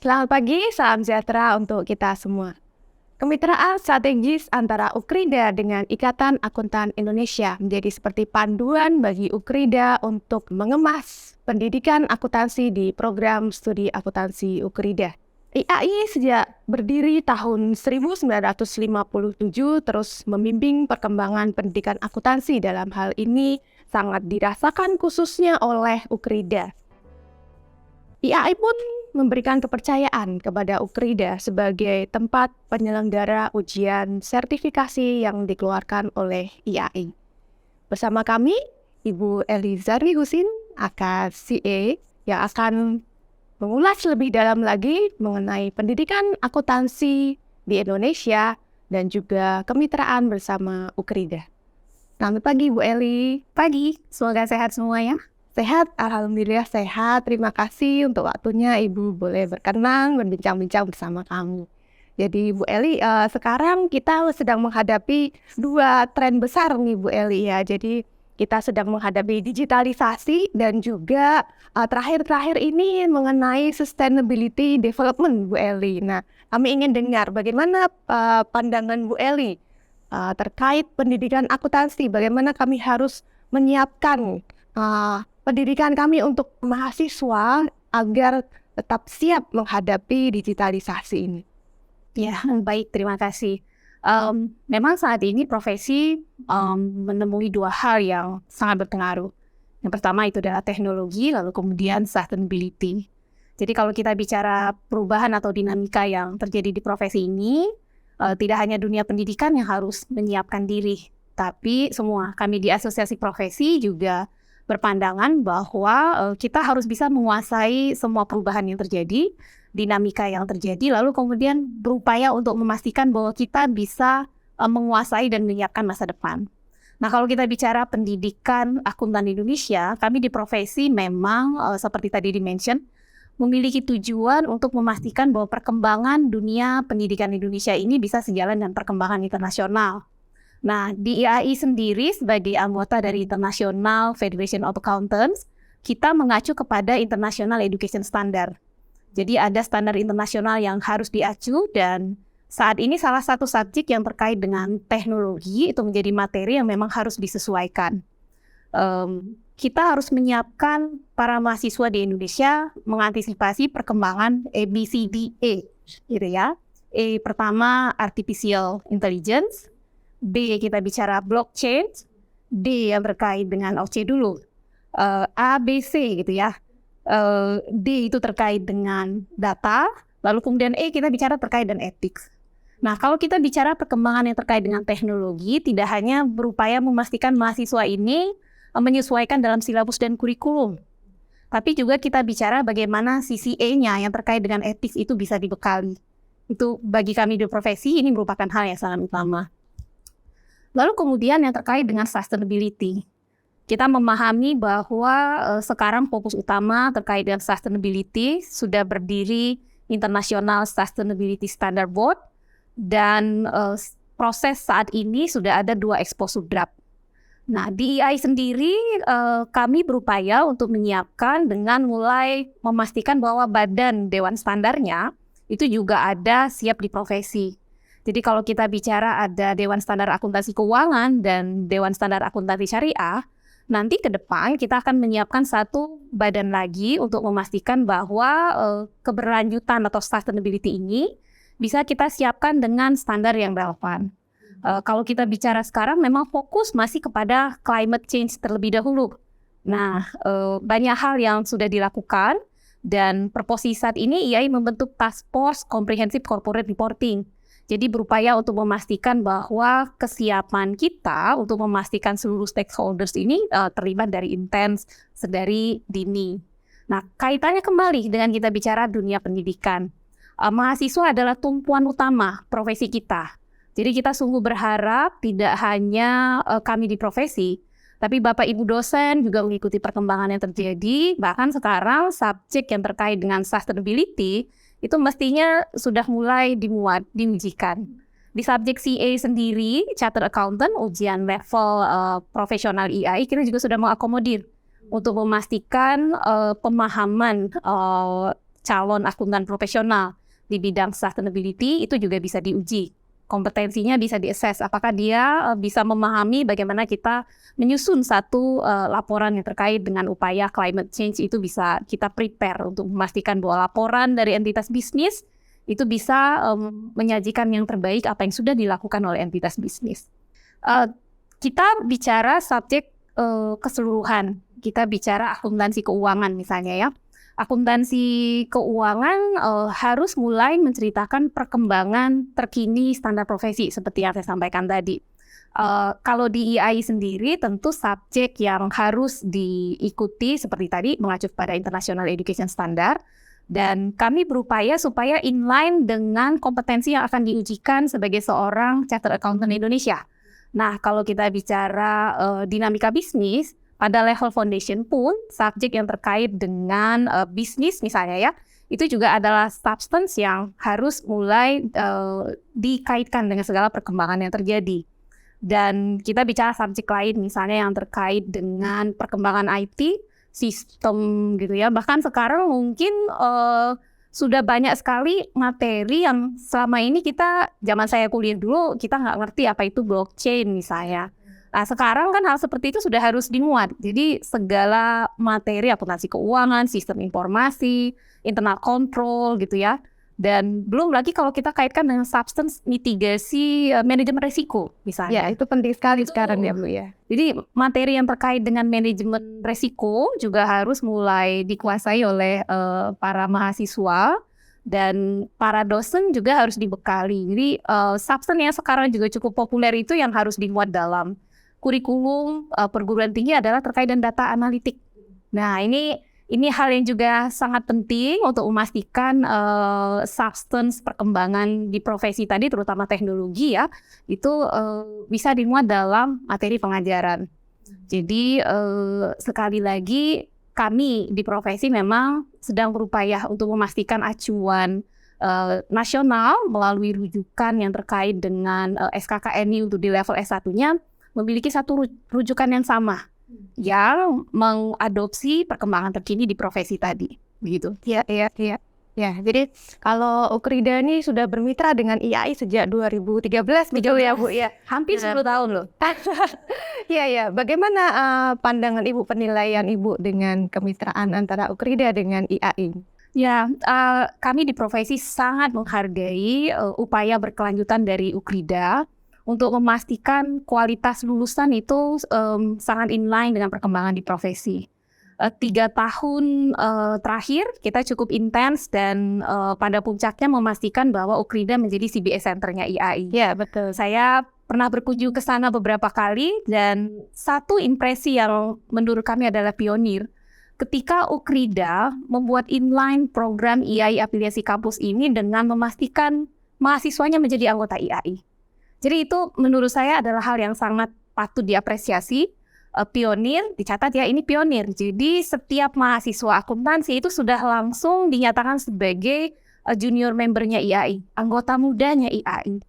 Selamat pagi, salam sejahtera untuk kita semua. Kemitraan strategis antara Ukrida dengan Ikatan Akuntan Indonesia menjadi seperti panduan bagi Ukrida untuk mengemas pendidikan akuntansi di program studi akuntansi Ukrida. IAI sejak berdiri tahun 1957 terus membimbing perkembangan pendidikan akuntansi. Dalam hal ini sangat dirasakan khususnya oleh Ukrida. IAI pun memberikan kepercayaan kepada Ukrida sebagai tempat penyelenggara ujian sertifikasi yang dikeluarkan oleh IAI. Bersama kami, Ibu Elizarni Husin, aka CA, yang akan mengulas lebih dalam lagi mengenai pendidikan akuntansi di Indonesia dan juga kemitraan bersama Ukrida. Selamat pagi, Bu Eli. Pagi, semoga sehat semua ya. Sehat, alhamdulillah sehat. Terima kasih untuk waktunya Ibu boleh berkenan berbincang-bincang bersama kami. Jadi Bu Eli, sekarang kita sedang menghadapi dua tren besar nih Bu Eli ya. Jadi kita sedang menghadapi digitalisasi dan juga terakhir-terakhir ini mengenai sustainability development Bu Eli. Nah, kami ingin dengar bagaimana pandangan Bu Eli terkait pendidikan akuntansi. Bagaimana kami harus menyiapkan pendidikan kami untuk mahasiswa agar tetap siap menghadapi digitalisasi ini. Ya, baik, terima kasih. Memang saat ini profesi menemui dua hal yang sangat berpengaruh. Yang pertama itu adalah teknologi, lalu kemudian sustainability. Jadi kalau kita bicara perubahan atau dinamika yang terjadi di profesi ini, tidak hanya dunia pendidikan yang harus menyiapkan diri, tapi semua kami di asosiasi profesi juga berpandangan bahwa kita harus bisa menguasai semua perubahan yang terjadi, dinamika yang terjadi, lalu kemudian berupaya untuk memastikan bahwa kita bisa menguasai dan menyiapkan masa depan. Nah, kalau kita bicara pendidikan akuntan Indonesia, kami di profesi memang seperti tadi di-mention, memiliki tujuan untuk memastikan bahwa perkembangan dunia pendidikan Indonesia ini bisa sejalan dengan perkembangan internasional. Nah, di IAI sendiri sebagai anggota dari International Federation of Accountants, kita mengacu kepada International Education Standard. Jadi ada standar internasional yang harus diacu dan saat ini salah satu subjek yang terkait dengan teknologi itu menjadi materi yang memang harus disesuaikan. Kita harus menyiapkan para mahasiswa di Indonesia mengantisipasi perkembangan ABCDE, gitu ya. E pertama Artificial Intelligence, B kita bicara blockchain, D yang terkait dengan OC dulu, A, B, C gitu ya. D itu terkait dengan data, lalu kemudian E kita bicara terkait dengan ethics. Nah, kalau kita bicara perkembangan yang terkait dengan teknologi, tidak hanya berupaya memastikan mahasiswa ini menyesuaikan dalam silabus dan kurikulum, tapi juga kita bicara bagaimana sisi E-nya yang terkait dengan ethics itu bisa dibekali. Itu bagi kami di profesi ini merupakan hal yang sangat utama. Lalu kemudian yang terkait dengan sustainability. Kita memahami bahwa sekarang fokus utama terkait dengan sustainability sudah berdiri International Sustainability Standard Board dan proses saat ini sudah ada 2 exposure draft. Nah, di IAI sendiri kami berupaya untuk menyiapkan dengan mulai memastikan bahwa badan Dewan Standarnya itu juga ada siap di profesi. Jadi kalau kita bicara ada Dewan Standar Akuntansi Keuangan dan Dewan Standar Akuntansi Syariah, nanti ke depan kita akan menyiapkan satu badan lagi untuk memastikan bahwa keberlanjutan atau sustainability ini bisa kita siapkan dengan standar yang relevan. Kalau kita bicara sekarang memang fokus masih kepada climate change terlebih dahulu. Nah, banyak hal yang sudah dilakukan dan per posisi saat ini IAI membentuk Task Force Comprehensive Corporate Reporting. Jadi berupaya untuk memastikan bahwa kesiapan kita untuk memastikan seluruh stakeholders ini terlibat dari intens sedari dini. Nah, kaitannya kembali dengan kita bicara dunia pendidikan. Mahasiswa adalah tumpuan utama profesi kita. Jadi kita sungguh berharap tidak hanya kami di profesi, tapi Bapak Ibu dosen juga mengikuti perkembangan yang terjadi. Bahkan sekarang subjek yang terkait dengan sustainability itu mestinya sudah mulai diujikan. Di subjek CA sendiri, Chartered Accountant, ujian level profesional IAI, kita juga sudah mengakomodir untuk memastikan pemahaman calon akuntan profesional di bidang sustainability, itu juga bisa diuji. Kompetensinya bisa diakses, apakah dia bisa memahami bagaimana kita menyusun satu laporan yang terkait dengan upaya climate change. Itu bisa kita prepare untuk memastikan bahwa laporan dari entitas bisnis itu bisa menyajikan yang terbaik apa yang sudah dilakukan oleh entitas bisnis. Kita bicara subjek keseluruhan, kita bicara akuntansi keuangan misalnya ya. Akuntansi keuangan harus mulai menceritakan perkembangan terkini standar profesi seperti yang saya sampaikan tadi. Kalau di IAI sendiri tentu subjek yang harus diikuti seperti tadi mengacu pada International Education Standard, dan kami berupaya supaya inline dengan kompetensi yang akan diujikan sebagai seorang Chartered Accountant Indonesia. Nah, kalau kita bicara dinamika bisnis, pada level foundation pun, subjek yang terkait dengan bisnis misalnya ya, itu juga adalah substance yang harus mulai dikaitkan dengan segala perkembangan yang terjadi. Dan kita bicara subjek lain misalnya yang terkait dengan perkembangan IT, sistem gitu ya. Bahkan sekarang mungkin sudah banyak sekali materi yang selama ini zaman saya kuliah dulu, kita nggak ngerti apa itu blockchain misalnya. Nah, sekarang kan hal seperti itu sudah harus dimuat. Jadi segala materi akuntansi keuangan, sistem informasi, internal control gitu ya. Dan belum lagi kalau kita kaitkan dengan substance mitigasi manajemen risiko misalnya. Ya, itu penting sekali sekarang ya Bu ya. Jadi materi yang terkait dengan manajemen risiko juga harus mulai dikuasai oleh para mahasiswa. Dan para dosen juga harus dibekali. Jadi substance yang sekarang juga cukup populer itu yang harus dimuat dalam kurikulum perguruan tinggi adalah terkait dengan data analitik. Nah, ini hal yang juga sangat penting untuk memastikan substance perkembangan di profesi tadi, terutama teknologi ya, itu bisa dimuat dalam materi pengajaran. Jadi sekali lagi kami di profesi memang sedang berupaya untuk memastikan acuan nasional melalui rujukan yang terkait dengan SKKNI untuk di level S1-nya memiliki satu rujukan yang sama yang mengadopsi perkembangan terkini di profesi tadi, begitu. Iya. Ya, jadi kalau Ukrida ini sudah bermitra dengan IAI sejak 2013 betul ya Bu ya. Hampir 10 tahun loh. Iya. Bagaimana pandangan Ibu, penilaian Ibu dengan kemitraan antara Ukrida dengan IAI? Ya, kami di profesi sangat menghargai upaya berkelanjutan dari Ukrida untuk memastikan kualitas lulusan itu sangat inline dengan perkembangan di profesi. 3 tahun terakhir kita cukup intens dan pada puncaknya memastikan bahwa Ukrida menjadi CBS Center-nya IAI. Ya, betul. Saya pernah berkunjung ke sana beberapa kali dan satu impresi yang menurut kami adalah pionir. Ketika Ukrida membuat inline program IAI afiliasi kampus ini dengan memastikan mahasiswanya menjadi anggota IAI. Jadi itu menurut saya adalah hal yang sangat patut diapresiasi. Pionir, dicatat ya, ini pionir. Jadi setiap mahasiswa akuntansi itu sudah langsung dinyatakan sebagai junior membernya IAI, anggota mudanya IAI.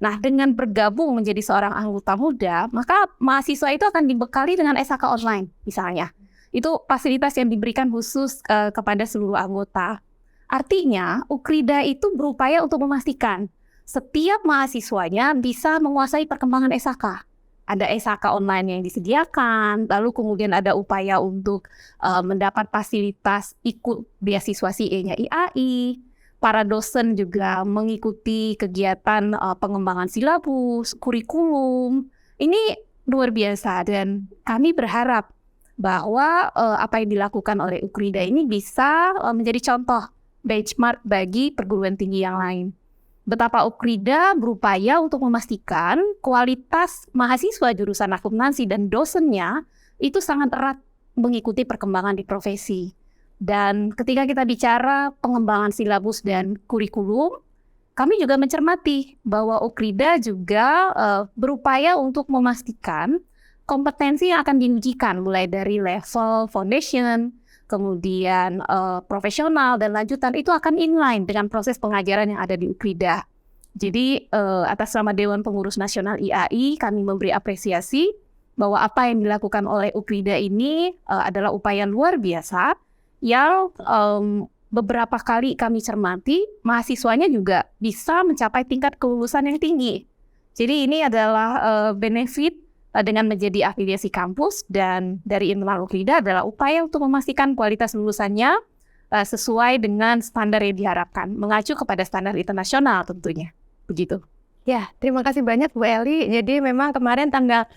Nah, dengan bergabung menjadi seorang anggota muda, maka mahasiswa itu akan dibekali dengan SHK online misalnya. Itu fasilitas yang diberikan khusus kepada seluruh anggota. Artinya, Ukrida itu berupaya untuk memastikan setiap mahasiswanya bisa menguasai perkembangan SHK. Ada SHK online yang disediakan, lalu kemudian ada upaya untuk mendapat fasilitas ikut beasiswa CA-nya IAI. Para dosen juga mengikuti kegiatan pengembangan silabus, kurikulum. Ini luar biasa dan kami berharap bahwa apa yang dilakukan oleh Ukrida ini bisa menjadi contoh benchmark bagi perguruan tinggi yang lain. Betapa Ukrida berupaya untuk memastikan kualitas mahasiswa jurusan akuntansi dan dosennya itu sangat erat mengikuti perkembangan di profesi. Dan ketika kita bicara pengembangan silabus dan kurikulum, kami juga mencermati bahwa Ukrida juga berupaya untuk memastikan kompetensi yang akan diujikan mulai dari level foundation, kemudian profesional dan lanjutan itu akan inline dengan proses pengajaran yang ada di Ukrida. Jadi atas nama Dewan Pengurus Nasional IAI kami memberi apresiasi bahwa apa yang dilakukan oleh Ukrida ini adalah upaya luar biasa yang beberapa kali kami cermati, mahasiswanya juga bisa mencapai tingkat kelulusan yang tinggi. Jadi ini adalah benefit dengan menjadi afiliasi kampus, dan dari internal Ukrida adalah upaya untuk memastikan kualitas lulusannya sesuai dengan standar yang diharapkan, mengacu kepada standar internasional tentunya. Begitu. Ya, terima kasih banyak Bu Eli. Jadi memang kemarin tanggal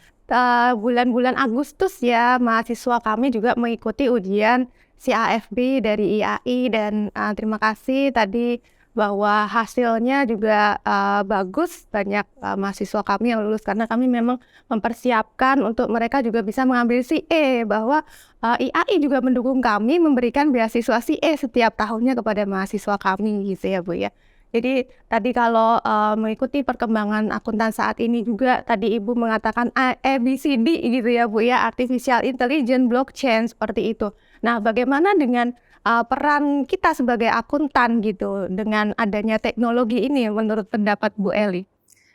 bulan-bulan Agustus ya, mahasiswa kami juga mengikuti ujian CAFB dari IAI, dan terima kasih tadi bahwa hasilnya juga bagus. Banyak mahasiswa kami yang lulus karena kami memang mempersiapkan untuk mereka juga bisa mengambil CA, bahwa IAI juga mendukung kami memberikan beasiswa CA setiap tahunnya kepada mahasiswa kami gitu ya Bu ya. Jadi tadi kalau mengikuti perkembangan akuntan saat ini juga, tadi Ibu mengatakan ABCD gitu ya Bu ya, Artificial Intelligence, Blockchain, seperti itu. Nah, bagaimana dengan peran kita sebagai akuntan gitu dengan adanya teknologi ini menurut pendapat Bu Eli?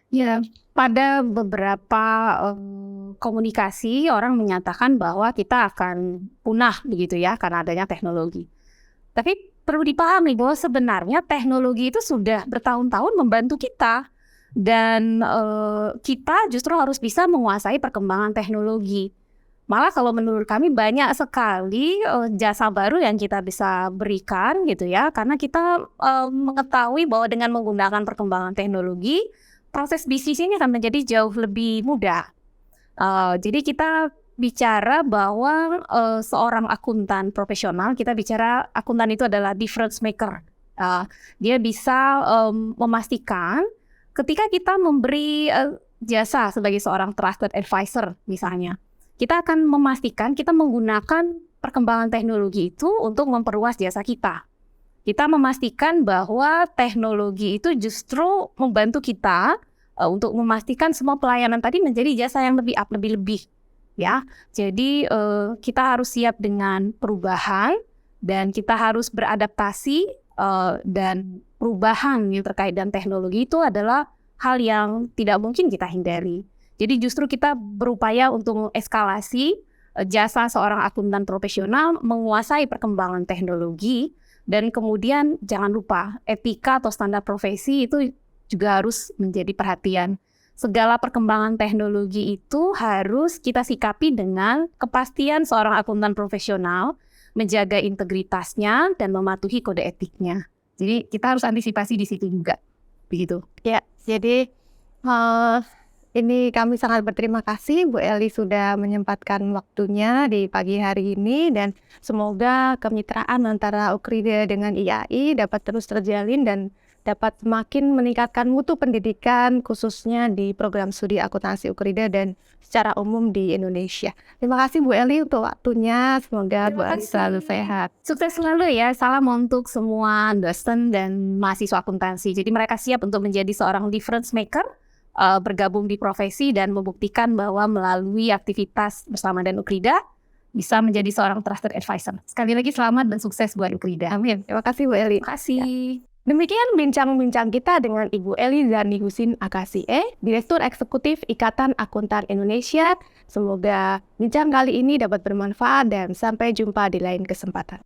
Ya, pada beberapa komunikasi orang menyatakan bahwa kita akan punah begitu ya karena adanya teknologi. Tapi perlu dipahami bahwa sebenarnya teknologi itu sudah bertahun-tahun membantu kita, dan kita justru harus bisa menguasai perkembangan teknologi. Malah kalau menurut kami banyak sekali jasa baru yang kita bisa berikan gitu ya, karena kita mengetahui bahwa dengan menggunakan perkembangan teknologi, proses bisnis ini akan menjadi jauh lebih mudah. Jadi kita bicara bahwa seorang akuntan profesional, kita bicara akuntan itu adalah difference maker. Dia bisa memastikan ketika kita memberi jasa sebagai seorang trusted advisor misalnya, kita akan memastikan kita menggunakan perkembangan teknologi itu untuk memperluas jasa kita. Kita memastikan bahwa teknologi itu justru membantu kita untuk memastikan semua pelayanan tadi menjadi jasa yang lebih up, lebih-lebih. Ya, jadi kita harus siap dengan perubahan, dan kita harus beradaptasi, dan perubahan yang terkait dengan teknologi itu adalah hal yang tidak mungkin kita hindari. Jadi justru kita berupaya untuk mengeskalasi jasa seorang akuntan profesional, menguasai perkembangan teknologi, dan kemudian jangan lupa etika atau standar profesi itu juga harus menjadi perhatian. Segala perkembangan teknologi itu harus kita sikapi dengan kepastian seorang akuntan profesional, menjaga integritasnya dan mematuhi kode etiknya. Jadi kita harus antisipasi di situ juga, begitu. Ya, jadi ini kami sangat berterima kasih Bu Eli sudah menyempatkan waktunya di pagi hari ini, dan semoga kemitraan antara Ukrida dengan IAI dapat terus terjalin dan dapat semakin meningkatkan mutu pendidikan khususnya di program studi akuntansi Ukrida dan secara umum di Indonesia. Terima kasih Bu Eli untuk waktunya, semoga Bu Eli selalu sehat. Sukses selalu ya, salam untuk semua dosen dan mahasiswa akuntansi. Jadi mereka siap untuk menjadi seorang difference maker, bergabung di profesi dan membuktikan bahwa melalui aktivitas bersama dan Ukrida bisa menjadi seorang trusted advisor. Sekali lagi selamat dan sukses buat Ukrida. Amin. Terima kasih Bu Eli. Terima kasih. Demikian bincang-bincang kita dengan Ibu Eli Zani Husin Akasie, Direktur Eksekutif Ikatan Akuntan Indonesia. Semoga bincang kali ini dapat bermanfaat dan sampai jumpa di lain kesempatan.